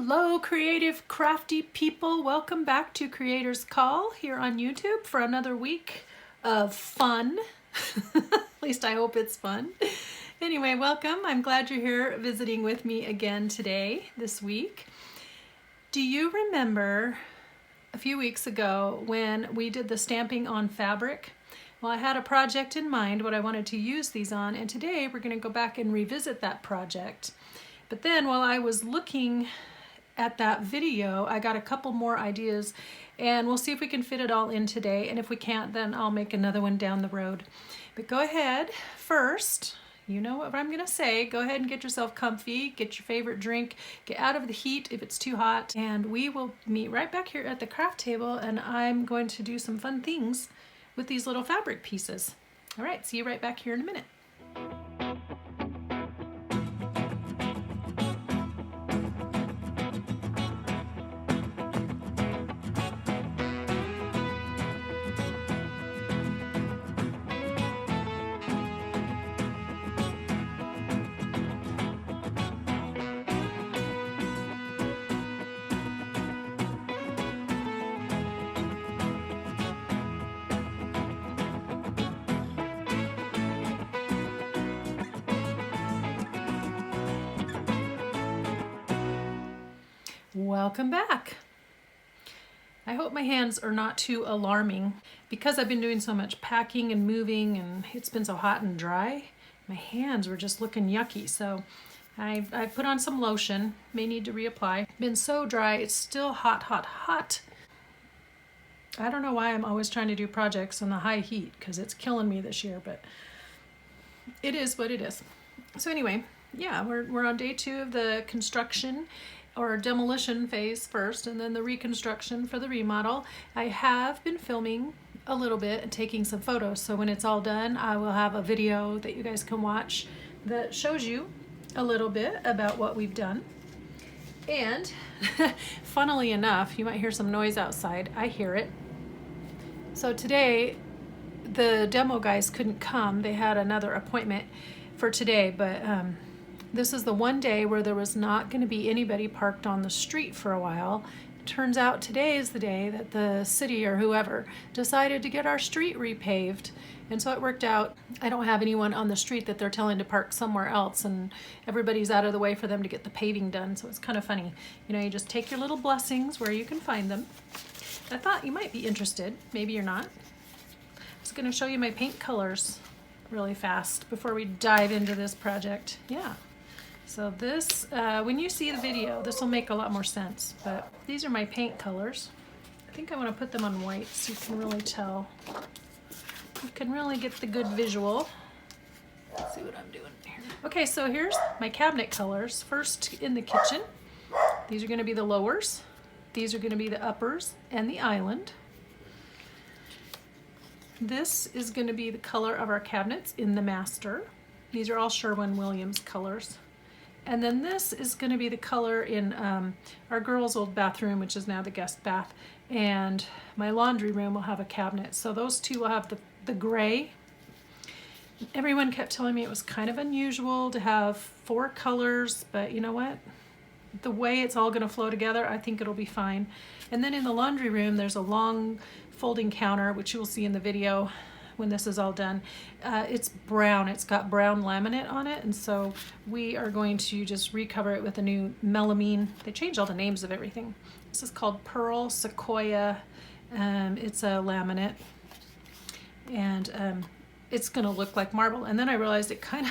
Hello, creative, crafty people. Welcome back to Creator's Call here on YouTube for another week of fun. At least I hope it's fun. Anyway, welcome. I'm glad you're here visiting with me again today, this week. Do you remember a few weeks ago when we did the stamping on fabric? Well, I had a project in mind, what I wanted to use these on, and today we're going to go back and revisit that project. But then while I was looking at that video, I got a couple more ideas, and we'll see if we can fit it all in today. And if we can't, then I'll make another one down the road. But go ahead first. You know what I'm going to say. Go ahead and get yourself comfy, get your favorite drink, get out of the heat if it's too hot, and we will meet right back here at the craft table, and I'm going to do some fun things with these little fabric pieces. All right, see you right back here in a minute. Welcome back. I hope my hands are not too alarming. Because I've been doing so much packing and moving and it's been so hot and dry, my hands were just looking yucky. So I put on some lotion, may need to reapply. Been so dry, it's still hot, hot, hot. I don't know why I'm always trying to do projects in the high heat because it's killing me this year, but it is what it is. So anyway, yeah, we're on day 2 of the construction or demolition phase first, and then the reconstruction for the remodel. I have been filming a little bit and taking some photos, so when it's all done, I will have a video that you guys can watch that shows you a little bit about what we've done. And funnily enough, you might hear some noise outside. I hear it. So today, the demo guys couldn't come. They had another appointment for today, but this is the one day where there was not going to be anybody parked on the street for a while. It turns out today is the day that the city or whoever decided to get our street repaved. And so it worked out. I don't have anyone on the street that they're telling to park somewhere else, and everybody's out of the way for them to get the paving done. So it's kind of funny. You know, you just take your little blessings where you can find them. I thought you might be interested. Maybe you're not. I was going to show you my paint colors really fast before we dive into this project. Yeah. So this, when you see the video, this will make a lot more sense, but these are my paint colors. I think I want to put them on white so you can really tell. You can really get the good visual. Let's see what I'm doing here. Okay, so here's my cabinet colors. First in the kitchen, these are going to be the lowers. These are going to be the uppers and the island. This is going to be the color of our cabinets in the master. These are all Sherwin-Williams colors. And then this is going to be the color in our girls' old bathroom, which is now the guest bath. And my laundry room will have a cabinet. So those two will have the gray. Everyone kept telling me it was kind of unusual to have 4 colors, but you know what? The way it's all going to flow together, I think it'll be fine. And then in the laundry room, there's a long folding counter, which you will see in the video when this is all done. It's brown. It's got brown laminate on it, and so we are going to just recover it with a new melamine. They changed all the names of everything. This is called Pearl Sequoia. It's a laminate, and it's going to look like marble. And then I realized it kind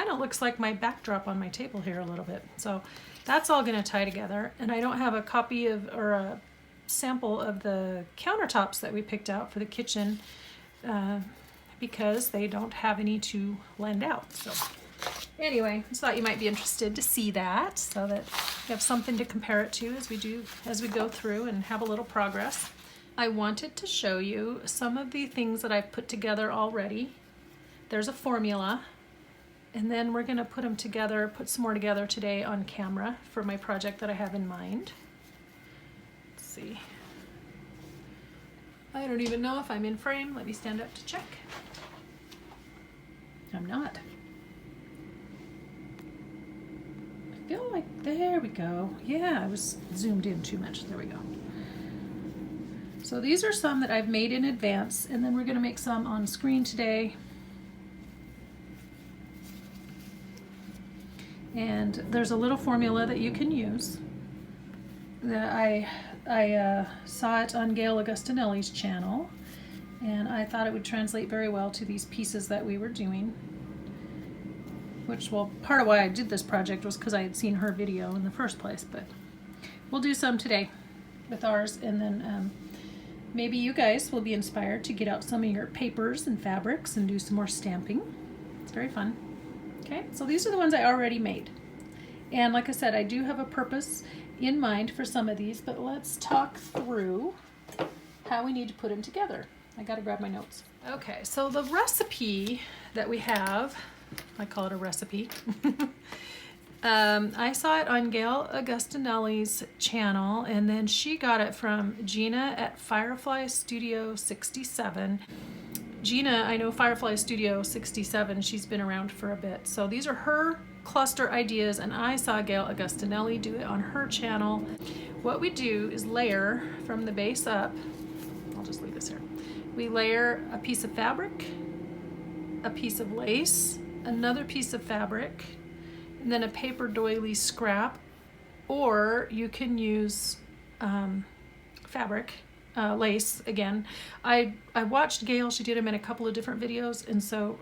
of looks like my backdrop on my table here a little bit. So that's all going to tie together. And I don't have a copy of or a sample of the countertops that we picked out for the kitchen. Because they don't have any to lend out. So anyway, I just thought you might be interested to see that so that you have something to compare it to as we go through and have a little progress. I wanted to show you some of the things that I've put together already. There's a formula, and then we're going to put them together, put some more together today on camera for my project that I have in mind. Let's see. I don't even know if I'm in frame. Let me stand up to check. I'm not. feel like, there we go. Yeah, I was zoomed in too much. There we go. So these are some that I've made in advance, and then we're gonna make some on screen today. And there's a little formula that you can use that I saw it on Gayle Agostinelli's channel, and I thought it would translate very well to these pieces that we were doing. Which, well, part of why I did this project was because I had seen her video in the first place, but we'll do some today with ours, and then maybe you guys will be inspired to get out some of your papers and fabrics and do some more stamping. It's very fun. Okay, so these are the ones I already made. And like I said, I do have a purpose in mind for some of these, but let's talk through how we need to put them together. I gotta grab my notes. Okay, so the recipe that we have, I call it a recipe. I saw it on Gayle Agostinelli's channel, and then she got it from Gina at Firefly Studio 67. Gina, I know Firefly Studio 67, she's been around for a bit. So these are her cluster ideas, and I saw Gayle Agostinelli do it on her channel. What we do is layer from the base up. I'll just leave this here. We layer a piece of fabric, a piece of lace, another piece of fabric, and then a paper doily scrap, or you can use fabric, lace again. I watched Gayle, she did them in a couple of different videos, and so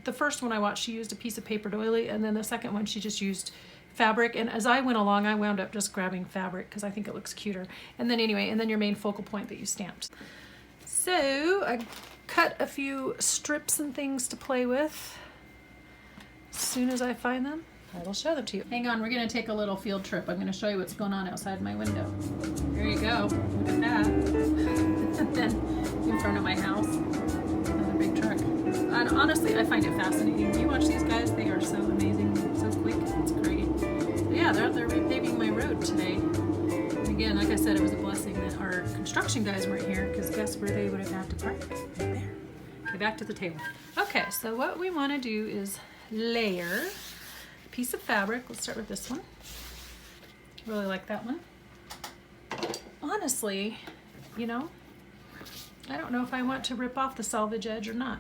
the first one I watched, she used a piece of paper doily, and then the second one she just used fabric, and as I went along I wound up just grabbing fabric because I think it looks cuter. And then anyway, and then your main focal point that you stamped. So I cut a few strips and things to play with. As soon as I find them, I will show them to you. Hang on, we're gonna take a little field trip. I'm gonna show you what's going on outside my window. There you go, look at that. And then in front of my house, another big truck. And honestly, I find it fascinating. You watch these guys, they are so amazing, so quick, it's great. But yeah, they're out there repaving my road today. And again, like I said, it was a blessing that our construction guys weren't here, because guess where they would have had to park? Right there. Okay, back to the table. Okay, so what we wanna do is layer a piece of fabric. Let's start with this one. Really like that one. Honestly, you know, I don't know if I want to rip off the selvage edge or not.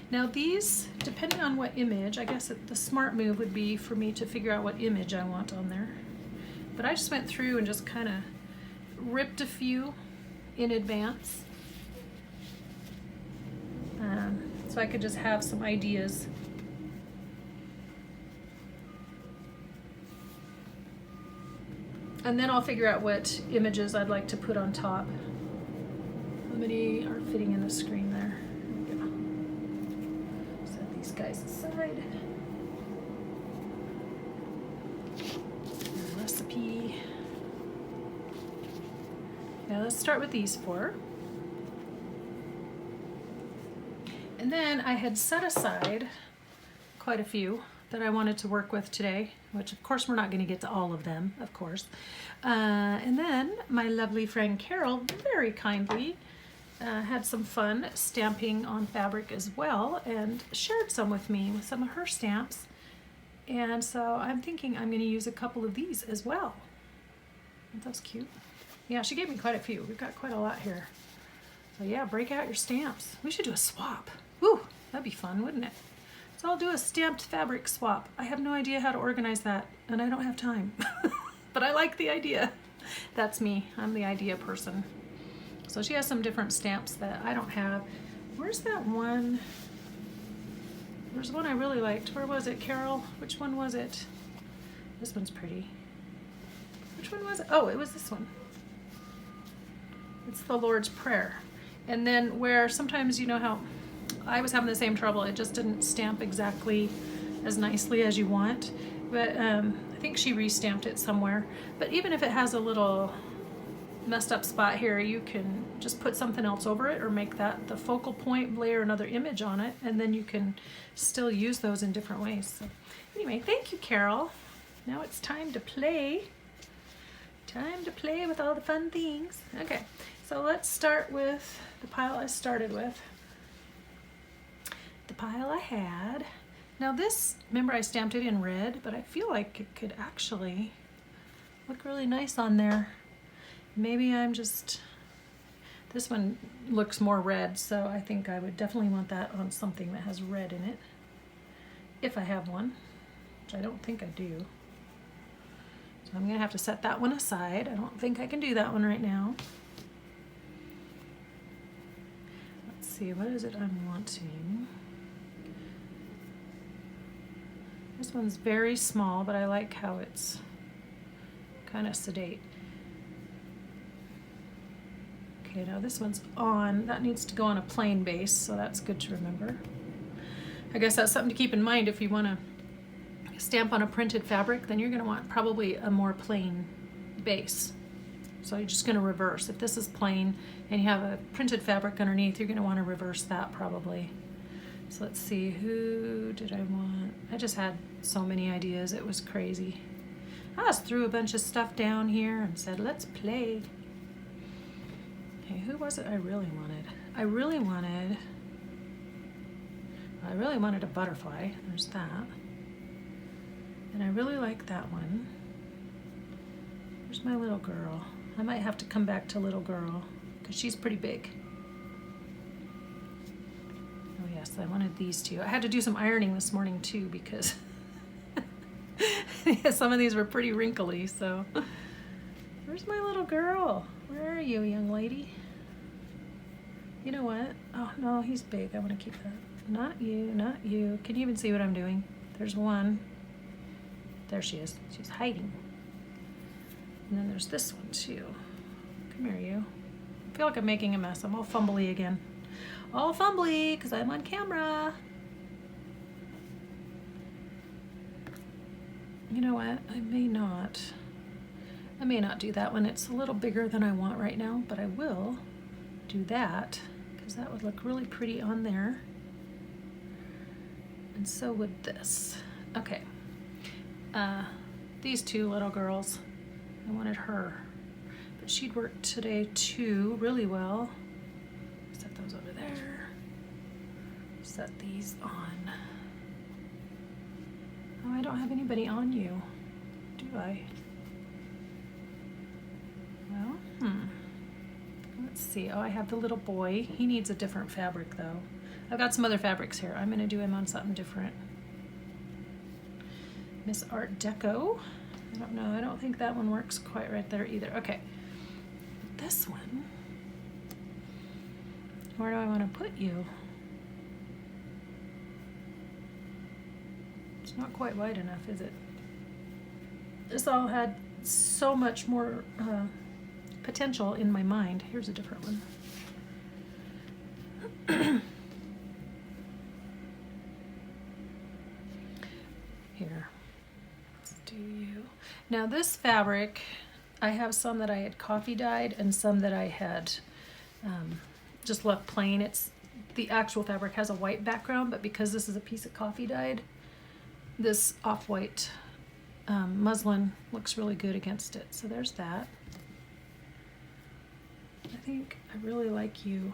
Now these, depending on what image, I guess the smart move would be for me to figure out what image I want on there. But I just went through and just kind of ripped a few in advance. So I could just have some ideas. And then I'll figure out what images I'd like to put on top. How many are fitting in the screen there? There we go. Set these guys aside. Recipe. Now let's start with these four. And then I had set aside quite a few that I wanted to work with today, which of course we're not going to get to all of them, of course. And then my lovely friend Carol very kindly had some fun stamping on fabric as well, and shared some with me with some of her stamps. And so I'm thinking I'm going to use a couple of these as well. That's cute. Yeah, she gave me quite a few. We've got quite a lot here. So yeah, break out your stamps. We should do a swap. Woo, that'd be fun, wouldn't it? So I'll do a stamped fabric swap. I have no idea how to organize that, and I don't have time. But I like the idea. That's me. I'm the idea person. So she has some different stamps that I don't have. Where's that one? There's one I really liked. Where was it, Carol? Which one was it? This one's pretty. Which one was it? Oh, it was this one. It's the Lord's Prayer. And then where sometimes, you know how I was having the same trouble, it just didn't stamp exactly as nicely as you want. But I think she re-stamped it somewhere. But even if it has a little messed up spot here, you can just put something else over it or make that the focal point, layer another image on it, and then you can still use those in different ways. So anyway, thank you, Carol. Now it's time to play. Time to play with all the fun things. Okay, so let's start with the pile I started with. The pile I had. Now this, remember I stamped it in red, but I feel like it could actually look really nice on there. Maybe I'm just, this one looks more red, so I think I would definitely want that on something that has red in it. If I have one, which I don't think I do. So I'm gonna have to set that one aside. I don't think I can do that one right now. Let's see, what is it I'm wanting? This one's very small, but I like how it's kind of sedate. Okay, now this one's on. That needs to go on a plain base, so that's good to remember. I guess that's something to keep in mind if you want to stamp on a printed fabric, then you're going to want probably a more plain base. So you're just going to reverse. If this is plain and you have a printed fabric underneath, you're going to want to reverse that probably. So let's see, who did I want? I just had so many ideas, it was crazy. I just threw a bunch of stuff down here and said, let's play. Okay, who was it I really wanted? I really wanted a butterfly. There's that. And I really like that one. Where's my little girl? I might have to come back to little girl because she's pretty big. Oh yes, I wanted these two. I had to do some ironing this morning too because some of these were pretty wrinkly, so. Where's my little girl? Where are you, young lady? You know what? Oh no, he's big. I want to keep that. Not you, not you. Can you even see what I'm doing? There's one. There she is. She's hiding. And then there's this one too. Come here, you. I feel like I'm making a mess. I'm all fumbly again. All fumbly because I'm on camera. You know what? I may not do that one. It's a little bigger than I want right now, but I will do that because that would look really pretty on there. And so would this. Okay. These two little girls, I wanted her, but she'd work today too really well. Set those over there. Set these on. Oh, I don't have anybody on you, do I? Well, let's see. Oh, I have the little boy. He needs a different fabric though. I've got some other fabrics here. I'm gonna do him on something different. Miss Art Deco. I don't know. I don't think that one works quite right there either. Okay. This one. Where do I want to put you? It's not quite wide enough, is it? This all had so much more potential in my mind. Here's a different one. Here. Let's do you. Now this fabric, I have some that I had coffee dyed and some that I had just left plain. It's the actual fabric has a white background, but because this is a piece of coffee dyed, this off-white muslin looks really good against it. So there's that. I think I really like you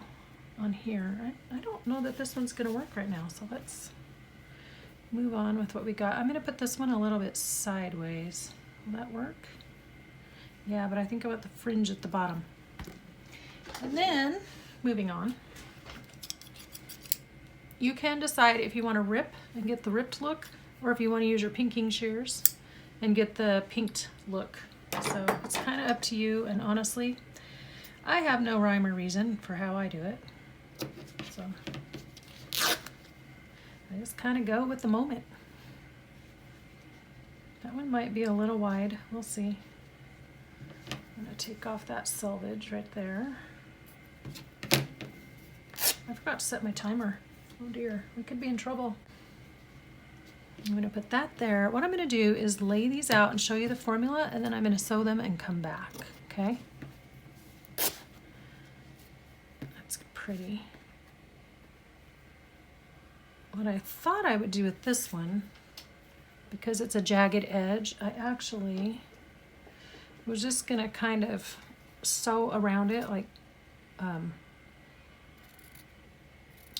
on here. I don't know that this one's gonna work right now, so let's move on with what we got. I'm gonna put this one a little bit sideways. Will that work? Yeah, but I think I want the fringe at the bottom. And then, moving on, you can decide if you want to rip and get the ripped look, or if you want to use your pinking shears and get the pinked look. So it's kind of up to you, and honestly, I have no rhyme or reason for how I do it. So I just kind of go with the moment. That one might be a little wide. We'll see. I'm going to take off that selvage right there. I forgot to set my timer. Oh dear, we could be in trouble. I'm going to put that there. What I'm going to do is lay these out and show you the formula, and then I'm going to sew them and come back, okay? That's pretty. What I thought I would do with this one, because it's a jagged edge, I actually was just going to kind of sew around it, like kind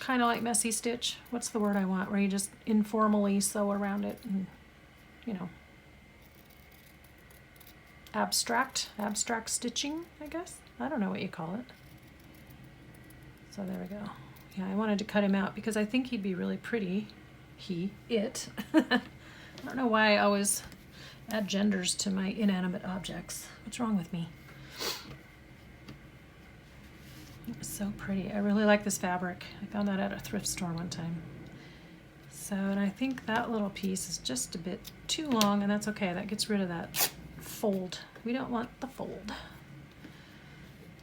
kind of like messy stitch. What's the word I want? Where you just informally sew around it and, you know, abstract stitching, I guess. I don't know what you call it. So there we go. Yeah, I wanted to cut him out because I think he'd be really pretty. It. I don't know why I always add genders to my inanimate objects. What's wrong with me? It's so pretty. I really like this fabric. I found that at a thrift store one time. So, and I think that little piece is just a bit too long, and that's okay. That gets rid of that fold. We don't want the fold.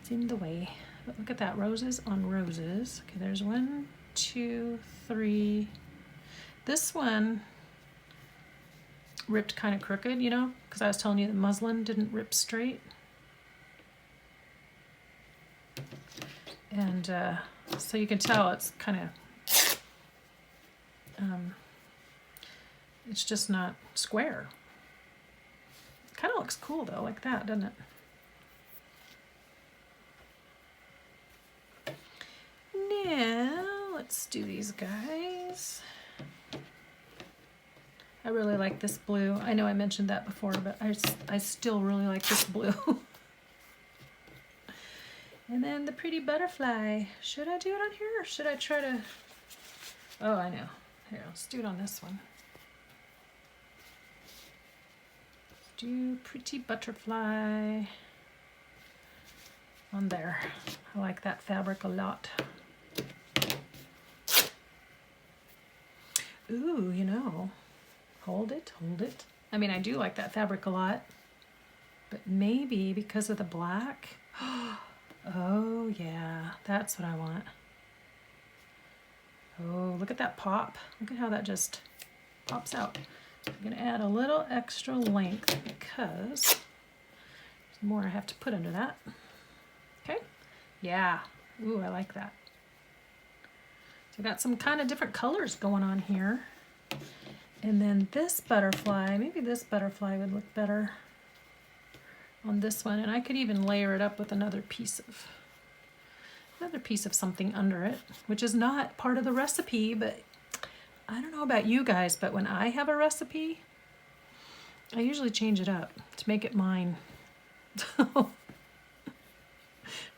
It's in the way. But look at that, roses on roses. Okay, there's 1, 2, 3. This one ripped kind of crooked, you know, because I was telling you the muslin didn't rip straight. And so you can tell it's kind of, it's just not square. Kind of looks cool though, like that, doesn't it? Now, let's do these guys. I really like this blue. I know I mentioned that before, but I still really like this blue. And then the pretty butterfly. Should I do it on here or should I try to... Oh, I know. Here, let's do it on this one. Do pretty butterfly on there. I like that fabric a lot. Ooh, you know, hold it. I mean, I do like that fabric a lot, but maybe because of the black. Oh yeah, that's what I want. Oh, look at that pop. Look at how that just pops out. I'm gonna add a little extra length because there's more I have to put under that. Okay, yeah, ooh, I like that. So I've got some kind of different colors going on here. And then this butterfly, maybe this butterfly would look better on this one. And I could even layer it up with another piece of something under it, which is not part of the recipe, but I don't know about you guys, but when I have a recipe, I usually change it up to make it mine.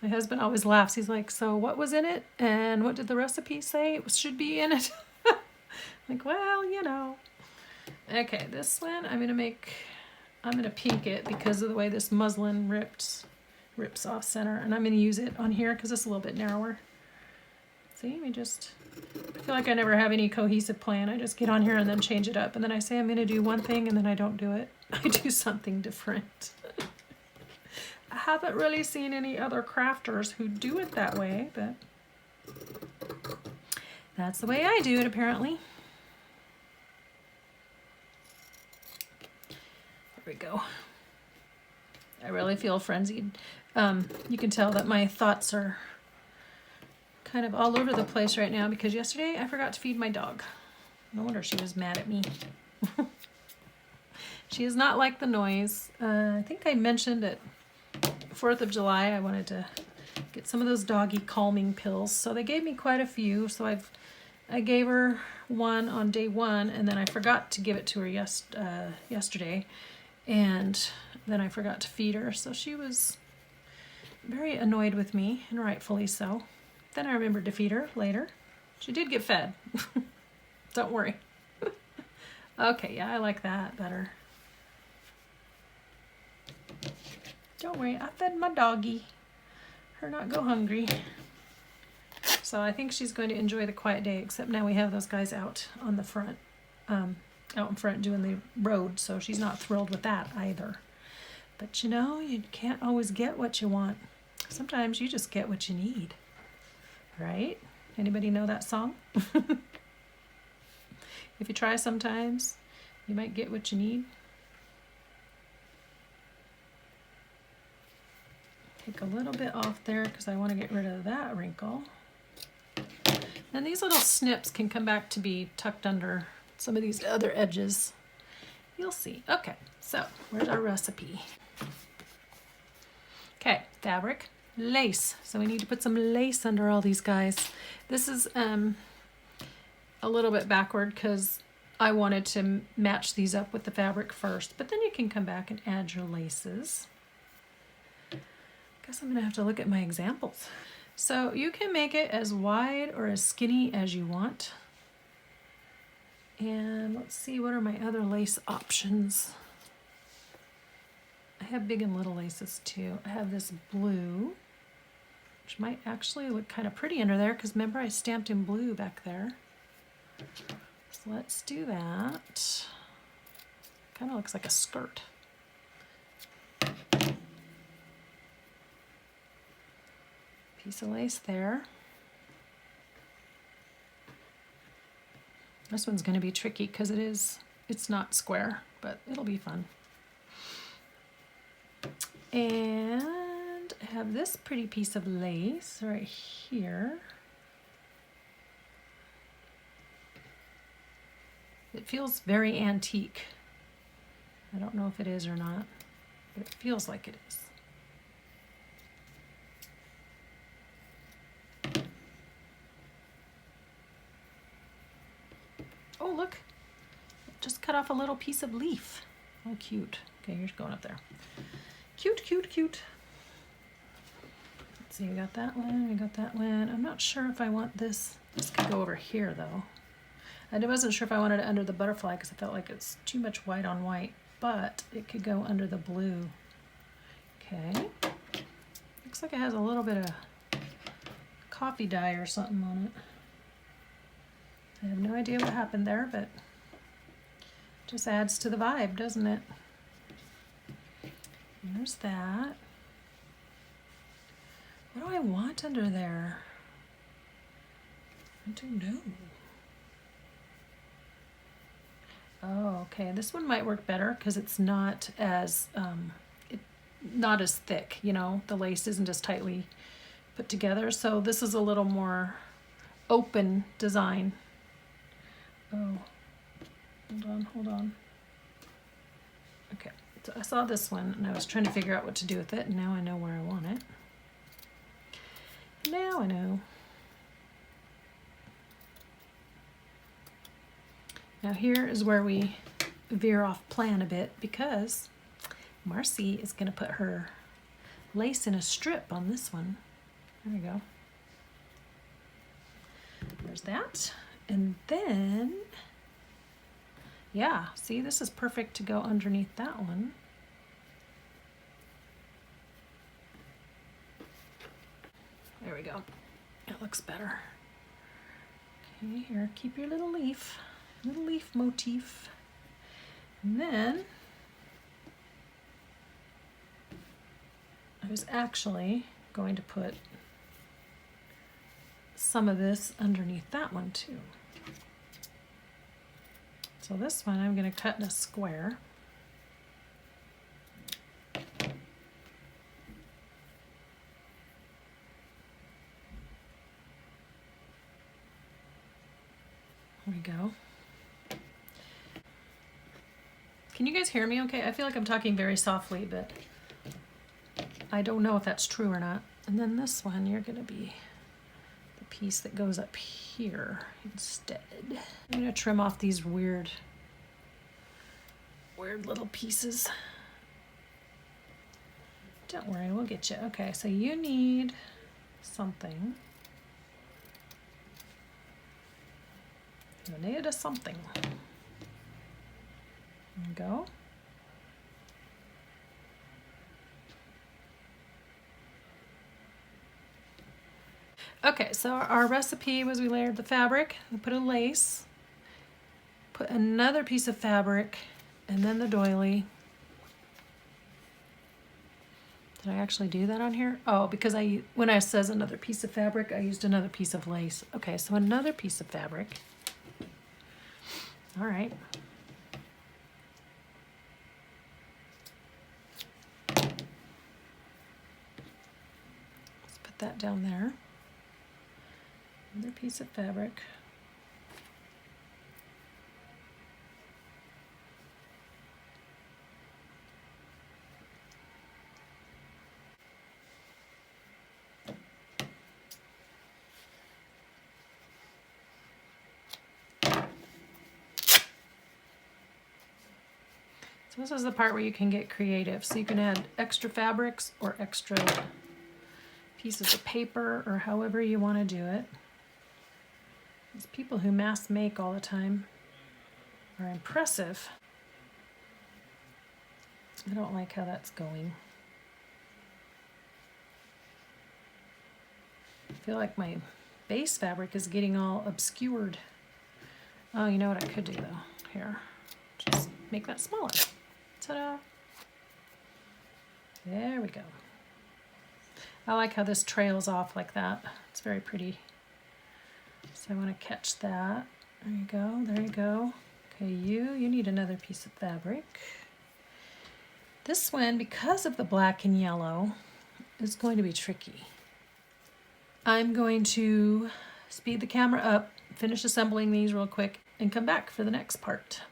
My husband always laughs. He's like, so what was in it? And what did the recipe say it should be in it? Like, well, you know. Okay, this one I'm gonna pink it because of the way this muslin rips off center. And I'm gonna use it on here because it's a little bit narrower. See, I feel like I never have any cohesive plan. I just get on here and then change it up. And then I say I'm gonna do one thing and then I don't do it. I do something different. I haven't really seen any other crafters who do it that way, but that's the way I do it apparently. There we go. I really feel frenzied. You can tell that my thoughts are kind of all over the place right now because yesterday I forgot to feed my dog. No wonder she was mad at me. She is not like the noise. I think I mentioned it 4th of July, I wanted to get some of those doggy calming pills. So they gave me quite a few. So I gave her one on day 1, and then I forgot to give it to her yesterday. And then I forgot to feed her. So she was very annoyed with me, and rightfully so. Then I remembered to feed her later. She did get fed. Don't worry. Okay, yeah, I like that better. Don't worry, I fed my doggy. Her not go hungry. So I think she's going to enjoy the quiet day, except now we have those guys out on the front, out in front doing the road, so she's not thrilled with that either. But you know, you can't always get what you want. Sometimes you just get what you need, right? Anybody know that song? If you try sometimes, you might get what you need. Take a little bit off there because I want to get rid of that wrinkle. And these little snips can come back to be tucked under some of these other edges. You'll see. Okay, so where's our recipe? Okay, fabric, lace. So we need to put some lace under all these guys. This is a little bit backward because I wanted to match these up with the fabric first, but then you can come back and add your laces. Guess I'm gonna have to look at my examples. So you can make it as wide or as skinny as you want. And let's see, what are my other lace options? I have big and little laces too. I have this blue, which might actually look kind of pretty under there because remember I stamped in blue back there. So let's do that. Kind of looks like a skirt. Piece of lace there. This one's going to be tricky because it's not square, but it'll be fun. And I have this pretty piece of lace right here. It feels very antique. I don't know if it is or not, but it feels like it is. Oh, look, it just cut off a little piece of leaf. Oh, cute. Okay, you're going up there. Cute, cute, cute. Let's see, we got that one, we got that one. I'm not sure if I want this. This could go over here though. I wasn't sure if I wanted it under the butterfly because I felt like it's too much white on white, but it could go under the blue. Okay. Looks like it has a little bit of coffee dye or something on it. I have no idea what happened there, but just adds to the vibe, doesn't it? And there's that. What do I want under there? I don't know. Oh, okay. This one might work better because it's not as not as thick. You know, the lace isn't as tightly put together. So this is a little more open design. Oh, hold on. Okay, so I saw this one and I was trying to figure out what to do with it, and now I know where I want it. Now I know. Now here is where we veer off plan a bit because Marcy is going to put her lace in a strip on this one. There we go. There's that. And then, yeah, see, this is perfect to go underneath that one. There we go. It looks better. Okay, here, keep your little leaf motif. And then, I was actually going to put some of this underneath that one too. So this one I'm going to cut in a square. There we go. Can you guys hear me okay? I feel like I'm talking very softly, but I don't know if that's true or not. And then this one, you're going to be the piece that goes up here instead. I'm going to trim off these weird little pieces. Don't worry, we'll get you. Okay, so you need something. You need a something. There you go. Okay, so our recipe was we layered the fabric, we put a lace, put another piece of fabric, and then the doily. Did I actually do that on here? Oh, because when I says another piece of fabric, I used another piece of lace. Okay, so another piece of fabric. All right. Let's put that down there. Another piece of fabric. So this is the part where you can get creative. So you can add extra fabrics or extra pieces of paper or however you want to do it. These people who mass make all the time are impressive. I don't like how that's going. I feel like my base fabric is getting all obscured. Oh, you know what I could do though? Here, just make that smaller. Ta-da! There we go. I like how this trails off like that. It's very pretty. So I want to catch that. There you go, there you go. Okay, you need another piece of fabric. This one, because of the black and yellow, is going to be tricky. I'm going to speed the camera up, finish assembling these real quick, and come back for the next part.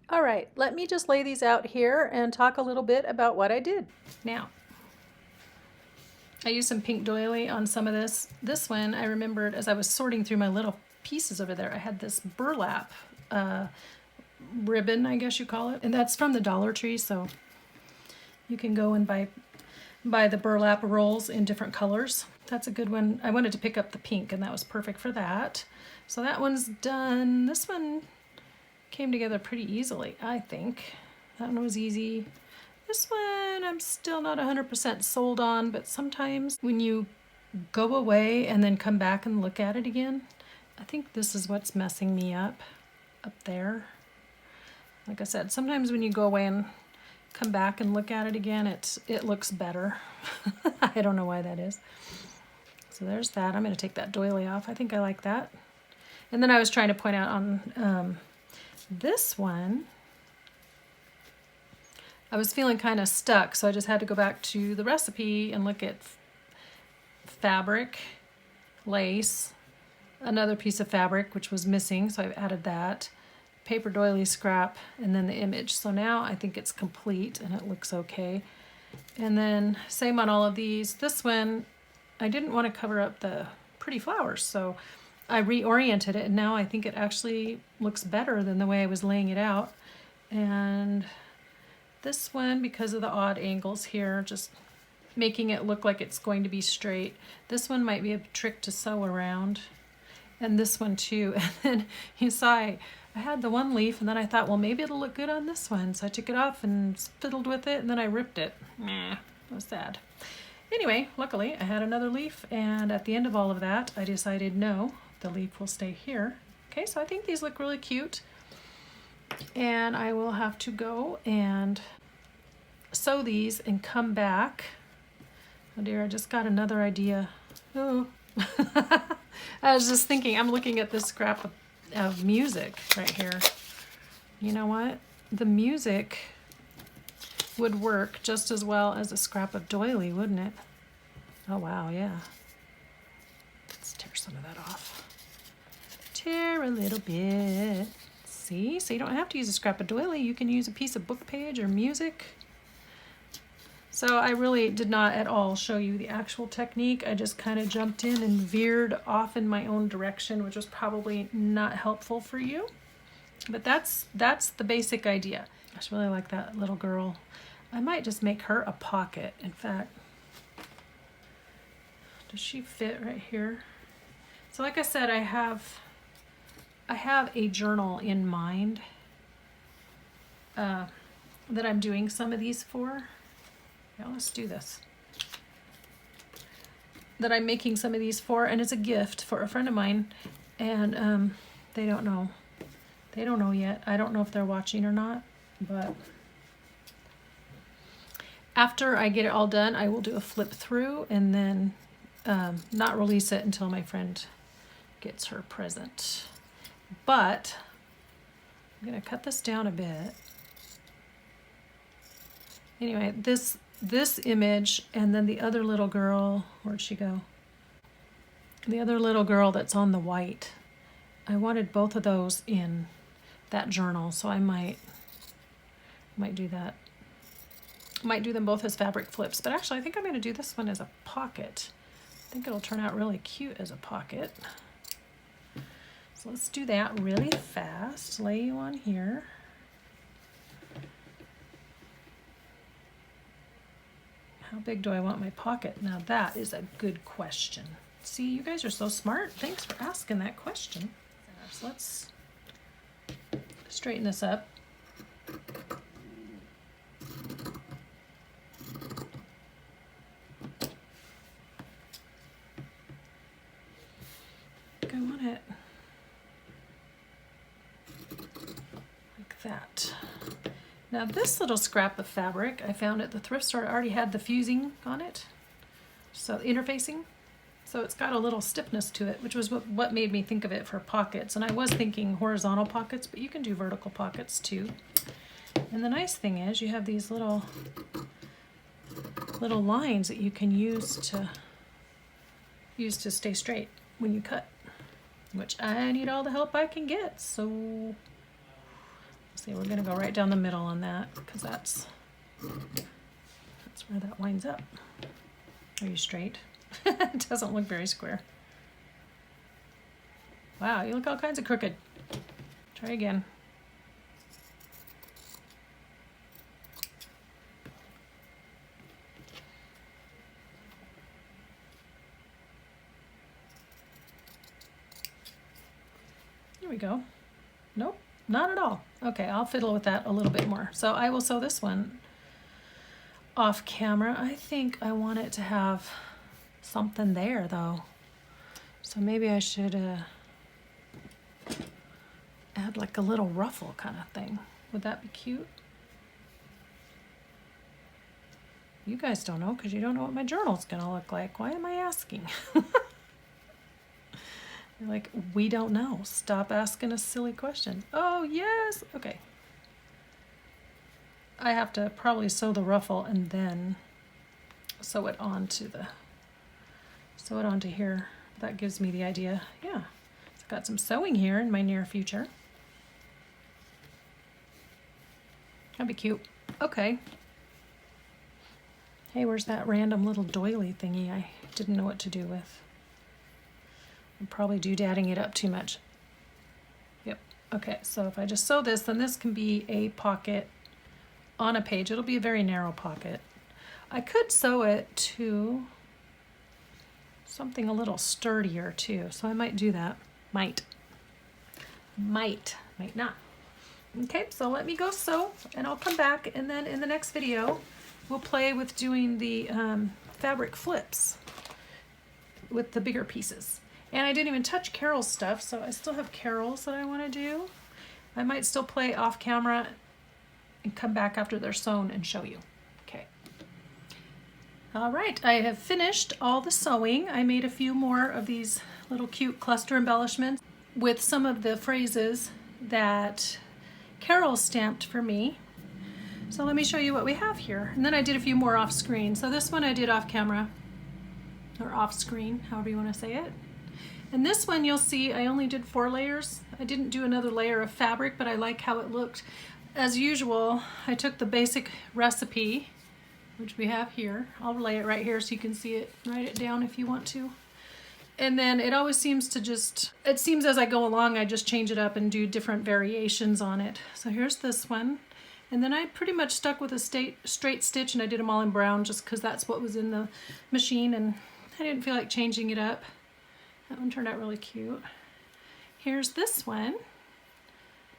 All right, let me just lay these out here and talk a little bit about what I did. Now, I used some pink doily on some of this. This one, I remembered as I was sorting through my little pieces over there, I had this burlap ribbon, I guess you call it. And that's from the Dollar Tree, so you can go and buy the burlap rolls in different colors. That's a good one. I wanted to pick up the pink, and that was perfect for that. So that one's done. This one came together pretty easily, I think. That one was easy. This one I'm still not 100% sold on, but sometimes when you go away and then come back and look at it again, I think this is what's messing me up there. Like I said, sometimes when you go away and come back and look at it again, it looks better. I don't know why that is. So there's that. I'm going to take that doily off. I think I like that. And then I was trying to point out on this one, I was feeling kind of stuck, so I just had to go back to the recipe and look at fabric, lace, another piece of fabric which was missing, so I've added that, paper doily scrap, and then the image. So now I think it's complete and it looks okay. And then same on all of these. This one, I didn't want to cover up the pretty flowers, so I reoriented it, and now I think it actually looks better than the way I was laying it out. And this one, because of the odd angles here, just making it look like it's going to be straight. This one might be a trick to sew around. And this one too. And then you saw I had the one leaf, and then I thought, well, maybe it'll look good on this one. So I took it off and fiddled with it, and then I ripped it. Meh, it was sad. Anyway, luckily I had another leaf, and at the end of all of that, I decided no, the leaf will stay here. Okay, so I think these look really cute. And I will have to go and sew these and come back. Oh dear, I just got another idea. Oh. I was just thinking, I'm looking at this scrap of music right here. You know what? The music would work just as well as a scrap of doily, wouldn't it? Oh wow, yeah. Let's tear some of that off. Tear a little bit. See? So you don't have to use a scrap of doily. You can use a piece of book page or music. So I really did not at all show you the actual technique. I just kind of jumped in and veered off in my own direction, which was probably not helpful for you. But that's the basic idea. I just really like that little girl. I might just make her a pocket. In fact, does she fit right here? So like I said, I have a journal in mind that I'm doing some of these for. Yeah, let's do this. That I'm making some of these for, and it's a gift for a friend of mine, and they don't know. They don't know yet. I don't know if they're watching or not, but after I get it all done, I will do a flip through and then not release it until my friend gets her present. But I'm going to cut this down a bit. Anyway, this image, and then the other little girl, where'd she go? The other little girl that's on the white. I wanted both of those in that journal, so I might do that. Might do them both as fabric flips, but actually I think I'm going to do this one as a pocket. I think it'll turn out really cute as a pocket. So let's do that really fast. Lay you on here. How big do I want my pocket? Now that is a good question. See, you guys are so smart. Thanks for asking that question. So let's straighten this up. I want it like that. Now this little scrap of fabric I found at the thrift store already had the fusing on it, so interfacing. So it's got a little stiffness to it, which was what made me think of it for pockets. And I was thinking horizontal pockets, but you can do vertical pockets too. And the nice thing is you have these little lines that you can use to stay straight when you cut, which I need all the help I can get. So let's See, we're gonna go right down the middle on that because that's where that winds up. Are you straight? It doesn't look very square. Wow, you look all kinds of crooked. Try again. Here we go. Nope, not at all. Okay, I'll fiddle with that a little bit more. So I will sew this one off camera. I think I want it to have something there though. So maybe I should add like a little ruffle kind of thing. Would that be cute? You guys don't know because you don't know what my journal's gonna look like. Why am I asking? You're like, we don't know. Stop asking a silly question. Oh, yes. Okay. I have to probably sew the ruffle and then sew it onto here. That gives me the idea. Yeah. I've got some sewing here in my near future. That'd be cute. Okay. Hey, where's that random little doily thingy I didn't know what to do with? I'm probably doodadding it up too much. Yep. Okay, so if I just sew this, then this can be a pocket on a page. It'll be a very narrow pocket. I could sew it to something a little sturdier too, so I might do that. Might not. Okay, so let me go sew and I'll come back, and then in the next video we'll play with doing the fabric flips with the bigger pieces. And I didn't even touch Carol's stuff, so I still have Carol's that I want to do. I might still play off camera and come back after they're sewn and show you. Okay. All right, I have finished all the sewing. I made a few more of these little cute cluster embellishments with some of the phrases that Carol stamped for me. So let me show you what we have here. And then I did a few more off screen. So this one I did off camera, or off screen, however you want to say it. And this one you'll see I only did 4 layers. I didn't do another layer of fabric, but I like how it looked. As usual, I took the basic recipe, which we have here. I'll lay it right here so you can see it. Write it down if you want to. And then it always seems to it seems as I go along, I just change it up and do different variations on it. So here's this one. And then I pretty much stuck with a straight stitch, and I did them all in brown just because that's what was in the machine, and I didn't feel like changing it up. That one turned out really cute. Here's this one.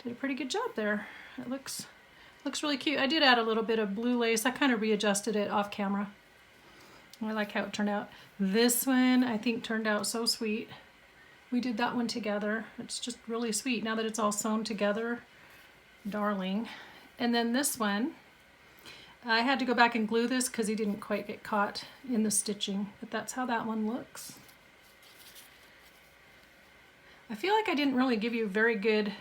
Did a pretty good job there. It looks really cute. I did add a little bit of blue lace. I kind of readjusted it off camera. I like how it turned out. This one I think turned out so sweet. We did that one together. It's just really sweet now that it's all sewn together. Darling. And then this one, I had to go back and glue this because he didn't quite get caught in the stitching, but that's how that one looks. I feel like I didn't really give you a very good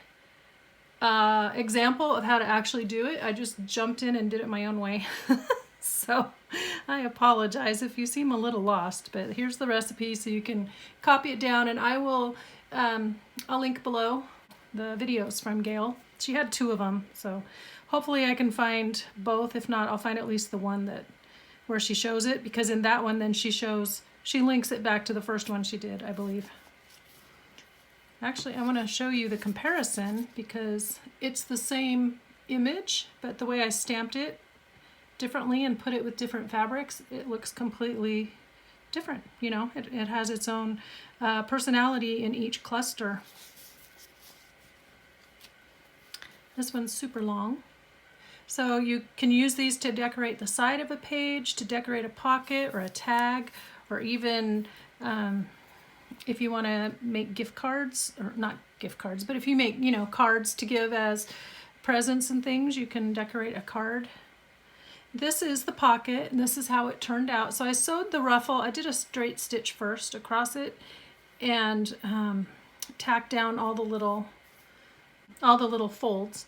example of how to actually do it. I just jumped in and did it my own way. So I apologize if you seem a little lost, but here's the recipe so you can copy it down, and I will, I'll link below the videos from Gayle. She had 2 of them, so hopefully I can find both. If not, I'll find at least the one where she shows it, because in that one then she links it back to the first one she did, I believe. Actually, I want to show you the comparison because it's the same image, but the way I stamped it differently and put it with different fabrics, it looks completely different. You know, it has its own personality in each cluster. This one's super long. So you can use these to decorate the side of a page, to decorate a pocket or a tag, or even if you want to make gift cards, or not gift cards, but if you make, you know, cards to give as presents and things, you can decorate a card. This is the pocket, and this is how it turned out. So I sewed the ruffle. I did a straight stitch first across it, and tacked down all the little folds.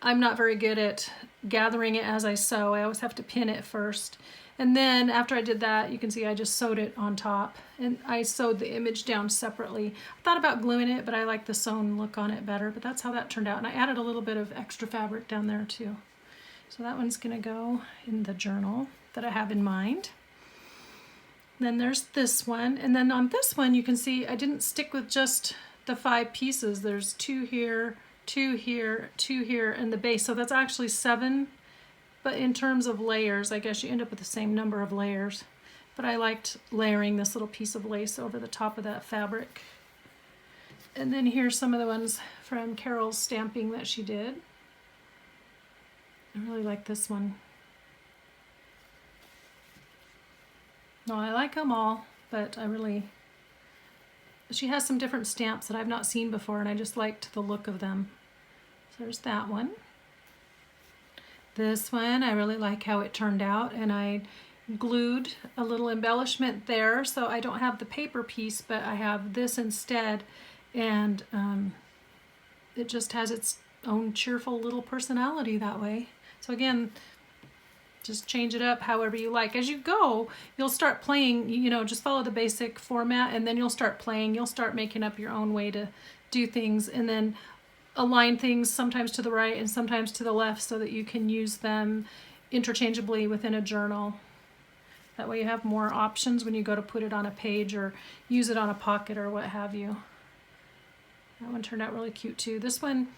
I'm not very good at gathering it as I sew. I always have to pin it first. And then after I did that, you can see I just sewed it on top, and I sewed the image down separately. I thought about gluing it, but I like the sewn look on it better, but that's how that turned out. And I added a little bit of extra fabric down there too. So that one's gonna go in the journal that I have in mind. Then there's this one, and then on this one you can see I didn't stick with just the 5 pieces. There's 2 here, 2 here, 2 here, and the base. So that's actually 7. But in terms of layers, I guess you end up with the same number of layers. But I liked layering this little piece of lace over the top of that fabric. And then here's some of the ones from Carol's stamping that she did. I really like this one. No, I like them all, but she has some different stamps that I've not seen before, and I just liked the look of them. So there's that one. This one, I really like how it turned out, and I glued a little embellishment there, so I don't have the paper piece, but I have this instead, and it just has its own cheerful little personality that way. So again, just change it up however you like. As you go, you'll start playing, you know, just follow the basic format, and then you'll start playing. You'll start making up your own way to do things, and then align things sometimes to the right and sometimes to the left so that you can use them interchangeably within a journal. That way you have more options when you go to put it on a page or use it on a pocket or what have you. That one turned out really cute too. This one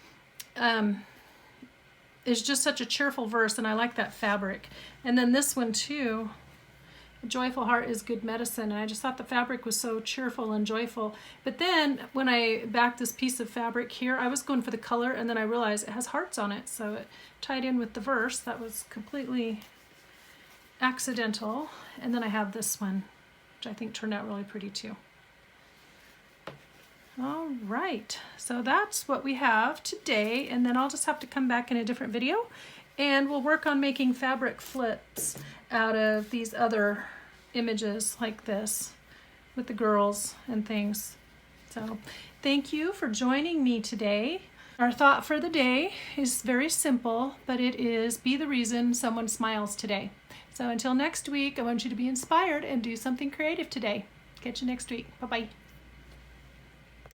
is just such a cheerful verse, and I like that fabric. And then this one too, a joyful heart is good medicine, and I just thought the fabric was so cheerful and joyful. But then when I backed this piece of fabric here, I was going for the color, and then I realized it has hearts on it, so it tied in with the verse. That was completely accidental. And then I have this one, which I think turned out really pretty too. All right, so that's what we have today, and then I'll just have to come back in a different video, and we'll work on making fabric flips out of these other images like this with the girls and things. So thank you for joining me today. Our thought for the day is very simple, but it is be the reason someone smiles today. So until next week, I want you to be inspired and do something creative today. Catch you next week. Bye-bye.